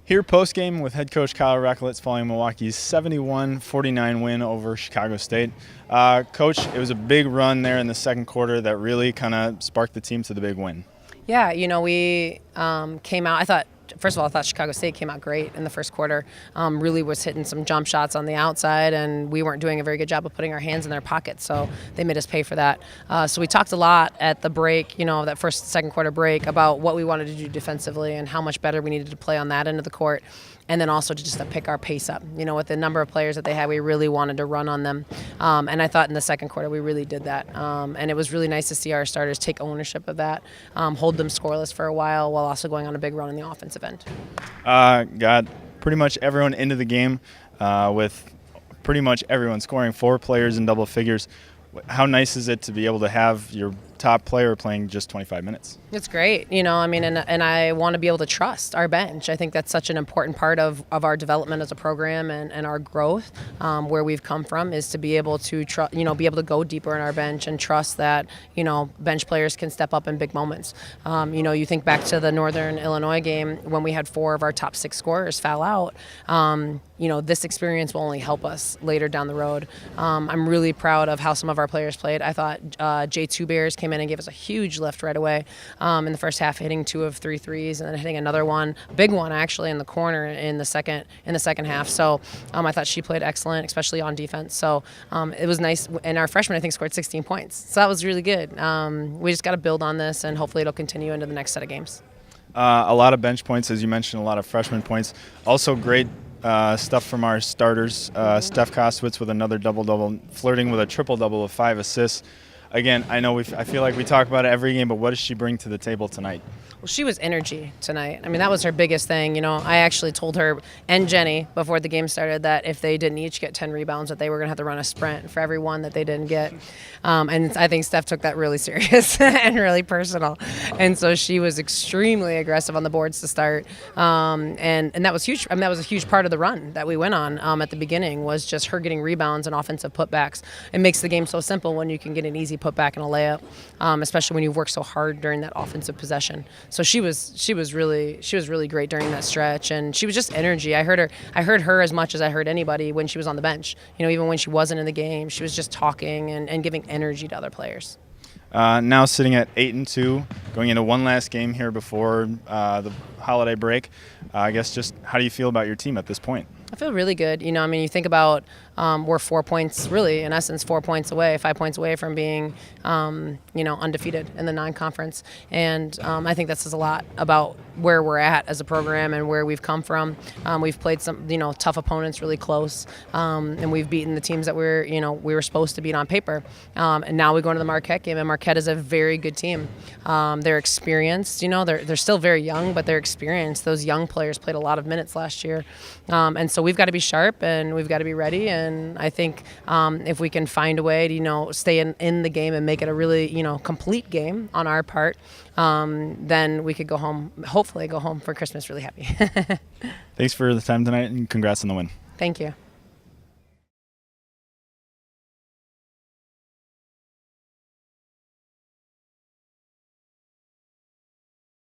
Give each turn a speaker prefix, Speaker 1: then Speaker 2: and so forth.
Speaker 1: Here post-game with head coach Kyle Recklitz following Milwaukee's 71-49 win over Chicago State. Coach, it was a big run there in the second quarter that really kind of sparked the team to the big win.
Speaker 2: Yeah, we came out, first of all, I thought Chicago State came out great in the first quarter. Really was hitting some jump shots on the outside, and we weren't doing a very good job of putting our hands in their pockets, so they made us pay for that. So we talked a lot at the break, that second quarter break, about what we wanted to do defensively and how much better we needed to play on that end of the court. And then also to pick our pace up. With the number of players that they had, we really wanted to run on them. And I thought in the second quarter we really did that. And it was really nice to see our starters take ownership of that, hold them scoreless for a while also going on a big run in the offensive end.
Speaker 1: Got pretty much everyone into the game with pretty much everyone scoring, 4 players in double figures. How nice is it to be able to have your top player playing just 25 minutes?
Speaker 2: It's great, and I want to be able to trust our bench. I think that's such an important part of our development as a program and our growth, where we've come from, is to be able to be able to go deeper in our bench and trust that, bench players can step up in big moments. You think back to the Northern Illinois game when we had 4 of our top 6 scorers foul out. This experience will only help us later down the road. I'm really proud of how some of our players played. I thought J2 Bears came in and gave us a huge lift right away in the first half, hitting 2 of 3 threes and then hitting another one, a big one actually, in the corner in the second half. So I thought she played excellent, especially on defense. So it was nice. And our freshman, I think, scored 16 points. So that was really good. We just got to build on this, and hopefully it'll continue into the next set of games.
Speaker 1: A lot of bench points, as you mentioned, a lot of freshman points. Also great stuff from our starters. Steph Kostwitz with another double-double, flirting with a triple-double of 5 assists. Again, I feel like we talk about it every game, but what does she bring to the table tonight?
Speaker 2: Well, she was energy tonight. That was her biggest thing. I actually told her and Jenny before the game started that if they didn't each get 10 rebounds, that they were going to have to run a sprint for every one that they didn't get. And I think Steph took that really serious and really personal. And so she was extremely aggressive on the boards to start. And that was huge. That was a huge part of the run that we went on at the beginning, was just her getting rebounds and offensive putbacks. It makes the game so simple when you can get an easy putback and a layup, especially when you've worked so hard during that offensive possession. So she was really great during that stretch, and she was just energy. I heard her as much as I heard anybody when she was on the bench. Even when she wasn't in the game, she was just talking and giving energy to other players.
Speaker 1: Now sitting at 8-2, going into one last game here before the holiday break. I guess just how do you feel about your team at this point?
Speaker 2: I feel really good. You think about we're 4 points, really, in essence, 5 points away from being, undefeated in the non-conference. And I think that says a lot about where we're at as a program and where we've come from. We've played some, tough opponents really close, and we've beaten the teams that we were supposed to beat on paper. And now we go into the Marquette game, and Marquette is a very good team. They're experienced. They're still very young, but they're experienced. Those young players played a lot of minutes last year, and so we've got to be sharp and we've got to be ready. And I think if we can find a way to stay in the game and make it a really complete game on our part, then we could hopefully go home for Christmas really happy.
Speaker 1: Thanks for the time tonight, and congrats on the win.
Speaker 2: Thank you.